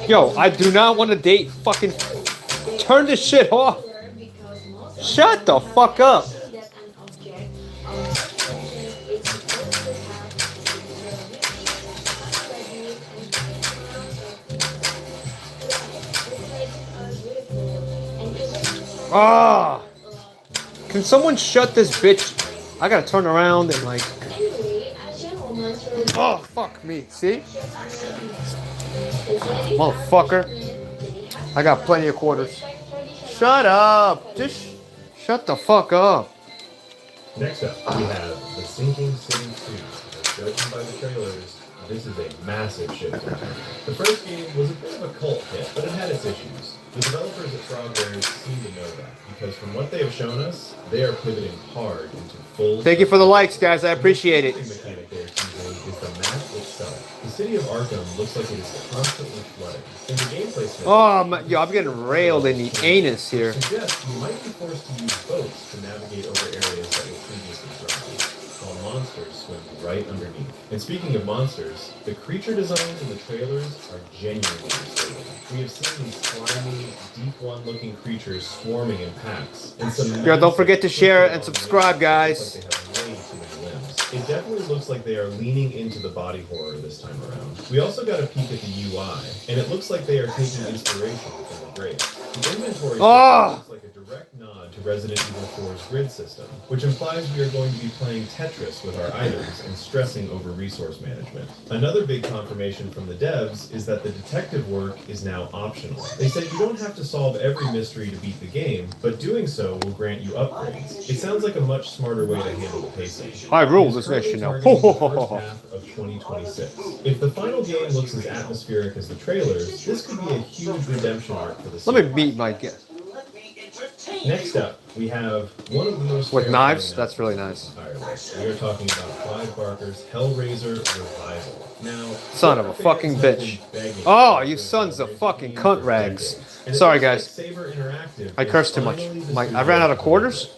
Yo, I do not want to date. Fucking turn this shit off. Shut the fuck up. Ah. Can someone shut this bitch? I gotta turn around and like. Oh, fuck me. See? Motherfucker. I got plenty of quarters. Shut up. Just shut the fuck up. Next up, we have The Sinking City 2. Judging by the trailers, this is a massive showdown. The first game was a bit of a cult hit, but it had its issues. The developers at Frogwares seem to know that, because from what they have shown us, they are pivoting hard into full... Thank you for the likes, guys. I appreciate it. The mechanic they are choosing is the map itself. The city of Arkham looks like it is constantly flooding. And the gameplay... Oh, my, yo, I'm getting railed in the anus here. Suggests you might be forced to use boats to navigate over areas that were previously dry, while monsters swim right underneath. And speaking of monsters, the creature designs in the trailers are genuinely disturbing. We have seen these slimy, deep one-looking creatures swarming in packs, and some... Yo, don't forget to share and subscribe, guys. Like they have way too many limbs. It definitely looks like they are leaning into the body horror this time around. We also got a peek at the UI, and it looks like they are taking inspiration from the Great. The inventory looks like a direct nod to Resident Evil 4's grid system, which implies we are going to be playing Tetris with our items and stressing over resource management. Another big confirmation from the devs is that the detective work is now optional. They said you don't have to solve every mystery to beat the game, but doing so will grant you upgrades. It sounds like a much smarter way to handle the pacing. I rule this mission now. First half of 2026. If the final game looks as atmospheric as the trailers, this could be a huge redemption arc for the series. Let me meet my guest. Next up, we have one of the most... With knives? That's really nice. We are talking about Clive Barker's Hellraiser Revival. Now, son of a fucking bitch. Oh, you sons of fucking cunt rags. Sorry, guys. I cursed too much. I ran out of quarters?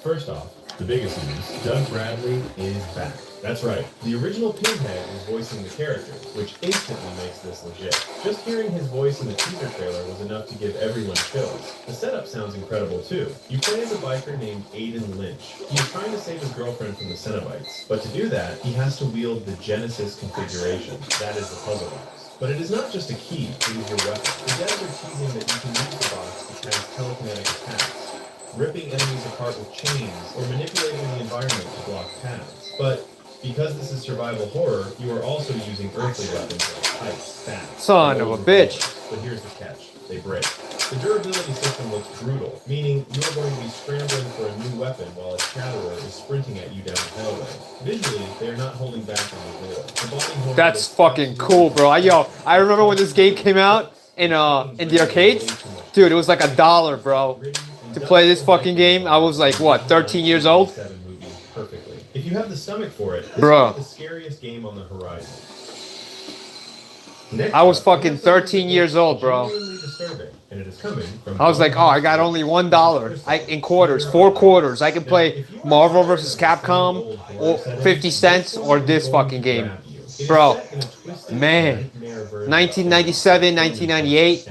First off, the biggest news, Doug Bradley is back. That's right, the original Pinhead is voicing the character, which instantly makes this legit. Just hearing his voice in the teaser trailer was enough to give everyone chills. The setup sounds incredible too. You play as a biker named Aiden Lynch. He is trying to save his girlfriend from the Cenobites, but to do that, he has to wield the Genesis configuration. That is the puzzle box. But it is not just a key, it is your weapon. The devs are teasing that you can use the box to cast telekinetic attacks, ripping enemies apart with chains, or manipulating the environment to block paths. But because this is survival horror, you are also using earthly weapons like pipes, bats... Son of a bitch. But here's the catch. They break. The durability system looks brutal, meaning you are going to be scrambling for a new weapon while a Chatterer is sprinting at you down the hallway. Visually, they are not holding back on the gore. That's fucking cool, bro. I remember when this game came out in the arcades? Dude, it was like $1, bro. To play this fucking game, I was like, what, 13 years old? Perfectly. If you have the stomach for it, this bro, is the scariest game on the horizon. I was fucking 13 years old, bro. I was like, oh, I got only $1 in quarters, 4 quarters. I can play Marvel vs. Capcom, or 50 cents, or this fucking game. Bro, man, 1997, 1998.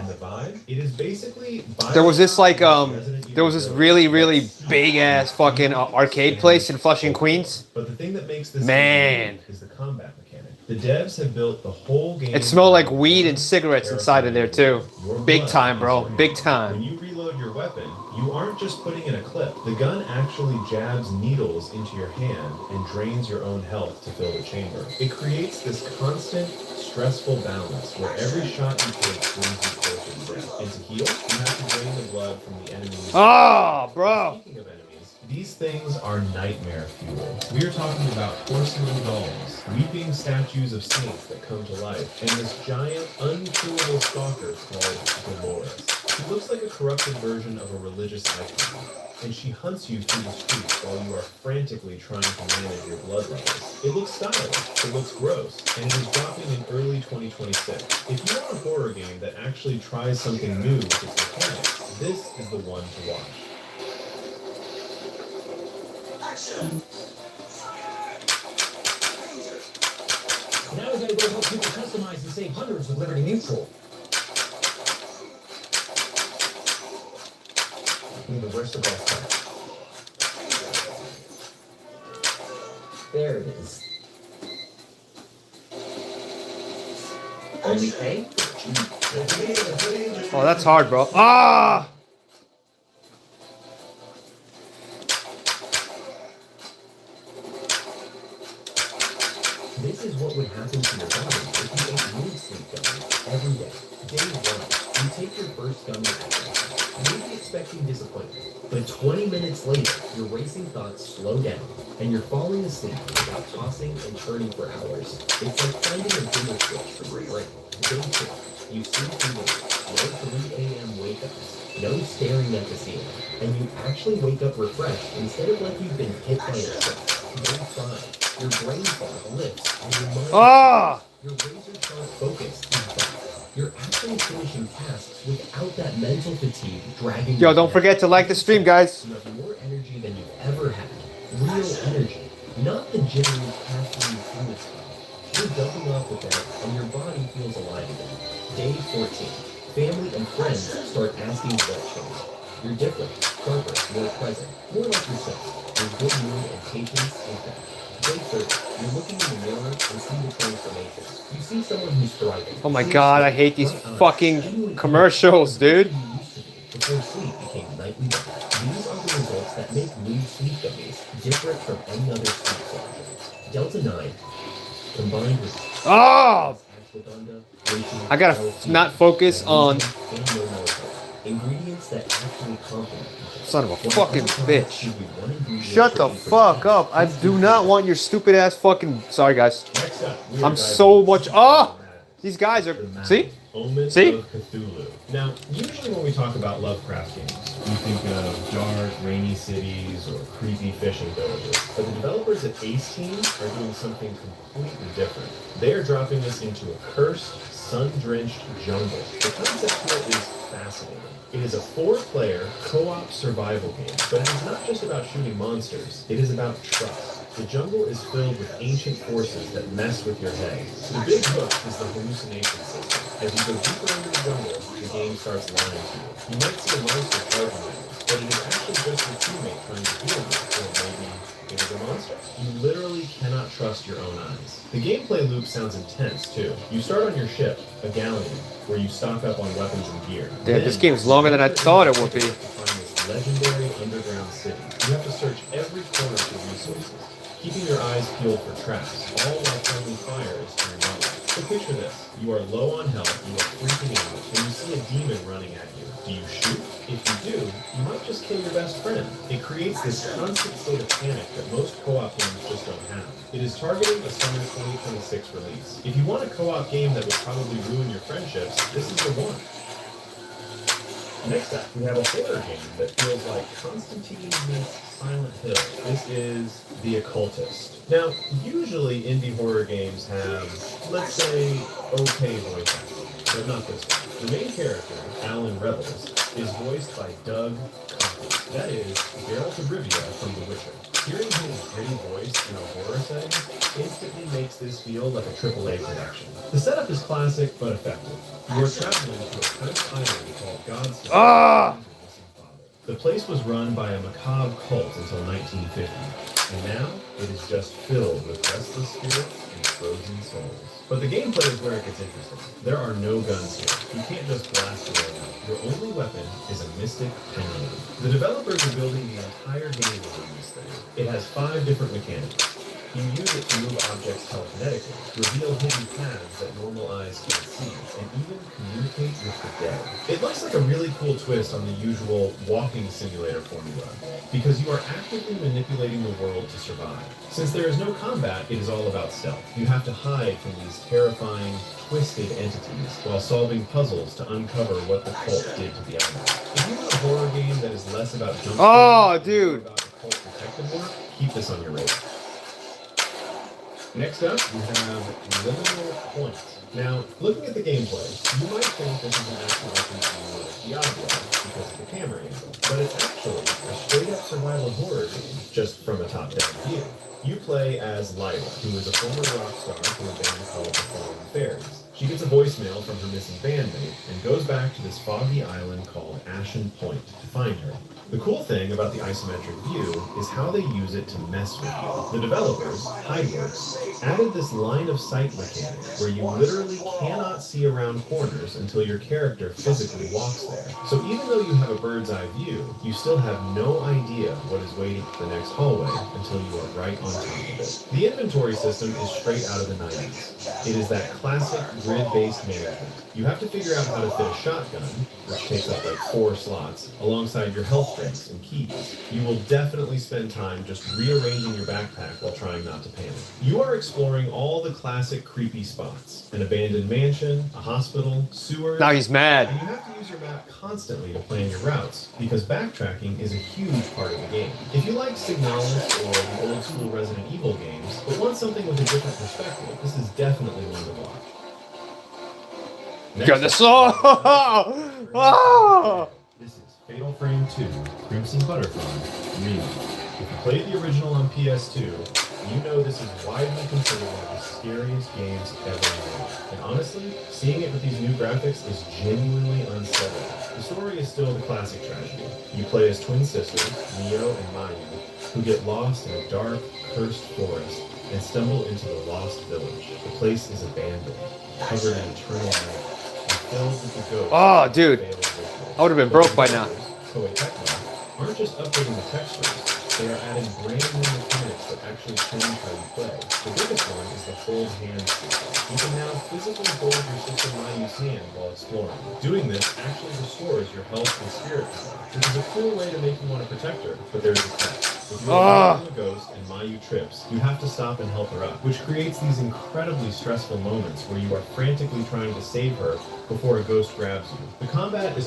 There was this like there was this really big ass fucking arcade place in Flushing, Queens. But the thing that makes this man is the combat mechanic. The devs have built the whole game. It smelled like weed and cigarettes inside of there too. Big time, bro. Big time. When you reload your weapon, you aren't just putting in a clip. The gun actually jabs needles into your hand and drains your own health to fill the chamber. It creates this constant, stressful balance where every shot you take brings you closer to death. And to heal, you have to drain the blood from the enemies. Oh, bro. Speaking of enemies, these things are nightmare fuel. We are talking about porcelain dolls, weeping statues of saints that come to life, and this giant, unkillable stalker called Dolores. She looks like a corrupted version of a religious icon, and she hunts you through the streets while you are frantically trying to manage your blood levels. It looks stylish, it looks gross, and it is dropping in early 2026. If you want a horror game that actually tries something new with its mechanics, this is the one to watch. Now we gotta go help people customize and save hundreds with Liberty Mutual. Where's the best part? There it is. Only pay? Oh, that's hard, bro. Ah! This is what would happen to your body if you ate mood sleep gummies every day. Day one, you take your first gummy maybe expecting disappointment. But 20 minutes later, your racing thoughts slow down, and you're falling asleep without tossing and turning for hours. It's like finding a dimmer switch for your brain. Day two, you sleep through the no 3 a.m. wake-ups, no staring at the ceiling, and you actually wake up refreshed instead of like you've been hit by a truck. Day five, your brain fog lifts, and your mind your razor-sharp focus is back. You're actually finishing tasks without that mental fatigue dragging you Yo, don't forget to like the stream, guys. You have more energy than you've ever had. Real energy. Not the jittery caffeine fluid stuff. You're jumping off the bed and your body feels alive again. Day 14. Family and friends start asking what changed. You're different, sharper, more present, more like yourself. Your good mood and patience is back. Day 30. You're looking in the mirror and see the transformation. You see someone who's thriving. Oh my god, I hate these fucking commercials, dude. Before sleep became nightly better. These are the results that make mood sleep gummies different from any other sleep solution. Delta 9 combined with Oh! ashwagandha, I gotta not focus on... ingredients that actually complement. Son of a fucking bitch. Shut the fuck up. I do not want your stupid ass fucking... Sorry, guys. I'm so much... Oh! These guys are... See? See? Of Cthulhu. Now, usually when we talk about Lovecraft games, we think of dark, rainy cities or creepy fishing villages. But the developers at Ace Team are doing something completely different. They are dropping us into a cursed, sun-drenched jungle. The concept here is fascinating. It is a 4-player co-op survival game, but it is not just about shooting monsters. It is about trust. The jungle is filled with ancient forces that mess with your head. The big hook is the hallucination system. As you go deeper into the jungle, the game starts lying to you. You might see a monster charging you, but it is actually just your teammate trying to heal you, or maybe it is a monster. You literally cannot trust your own eyes. The gameplay loop sounds intense, too. You start on your ship, a galleon, where you stock up on weapons and gear. Damn, this game is longer than I thought it would be. To find this legendary underground city. You have to search every corner for resources, keeping your eyes peeled for traps, all while friendly fire is turned on. So picture this. You are low on health, you are freaking out, and you see a demon running at you. Do you shoot? If you do, you might just kill your best friend. It creates this constant state of panic that most co-op games just don't have. It is targeting a summer 2026 release. If you want a co-op game that would probably ruin your friendships, this is the one. Next up, we have a horror game that feels like Constantine meets Silent Hill. This is The Occultist. Now, usually indie horror games have, let's say, okay voice acting, but not this one. The main character, Alan Rebels, is voiced by Doug Coffey. That is Geralt of Rivia from The Witcher. Hearing his gritty voice in a horror setting instantly makes this feel like a AAA production. The setup is classic but effective. You are traveling to a cursed island called God's The place was run by a macabre cult until 1950, and now it is just filled with restless spirits and frozen souls. But the gameplay is where it gets interesting. There are no guns here. You can't just blast your way out. Your only weapon is a mystic pendulum. The developers are building the entire game around this thing. It has 5 different mechanics. You use it to move objects telekinetically, reveal hidden paths that normal eyes can't see, and even communicate with the dead. It looks like a really cool twist on the usual walking simulator formula, because you are actively manipulating the world to survive. Since there is no combat, it is all about stealth. You have to hide from these terrifying, twisted entities while solving puzzles to uncover what the cult did to the island. If you want a horror game that is less about jump Oh, dude. about occult detective work, keep this on your radar. Next up, we have Liminal Point. Now, looking at the gameplay, you might think this is an action RPG like Diablo because of the camera angle, but it's actually a straight-up survival horror game, just from a top-down view. You play as Lyra, who is a former rock star from a band called the Fallen Fairies. She gets a voicemail from her missing bandmate and goes back to this foggy island called Ashen Point to find her. The cool thing about the isometric view is how they use it to mess with you. The developers, Hideworks, added this line of sight mechanic where you literally cannot see around corners until your character physically walks there. So even though you have a bird's eye view, you still have no idea what is waiting at the next hallway until you are right on top of it. The inventory system is straight out of the 90s. It is that classic grid-based management. You have to figure out how to fit a shotgun, which takes up like 4 slots, alongside your health drinks and keys. You will definitely spend time just rearranging your backpack while trying not to panic. You are exploring all the classic creepy spots. An abandoned mansion, a hospital, sewers. Now he's mad. And you have to use your map constantly to plan your routes, because backtracking is a huge part of the game. If you like Signalis or the old school Resident Evil games, but want something with a different perspective, this is definitely one to watch. Got the saw. Oh! This is Fatal Frame 2, Crimson Butterfly, Remake. If you played the original on PS2, you know this is widely considered one of the scariest games ever made. And honestly, seeing it with these new graphics is genuinely unsettling. The story is still the classic tragedy. You play as twin sisters, Mio and Mayu, who get lost in a dark, cursed forest and stumble into the Lost Village. The place is abandoned, covered in eternal night. Oh, dude. I would have been broke by now. Koei Tecmo aren't just updating the textures, they are adding brand new mechanics that actually change how you play. The biggest one is the hold hand system. You can now physically hold your sister Mayu's hand while exploring. Doing this actually restores your health and spirit power, which is a cool way to make you want to protect her, but there's a catch. If you are a ghost and Mayu trips, you have to stop and help her up, which creates these incredibly stressful moments where you are frantically trying to save her before a ghost grabs you. The combat is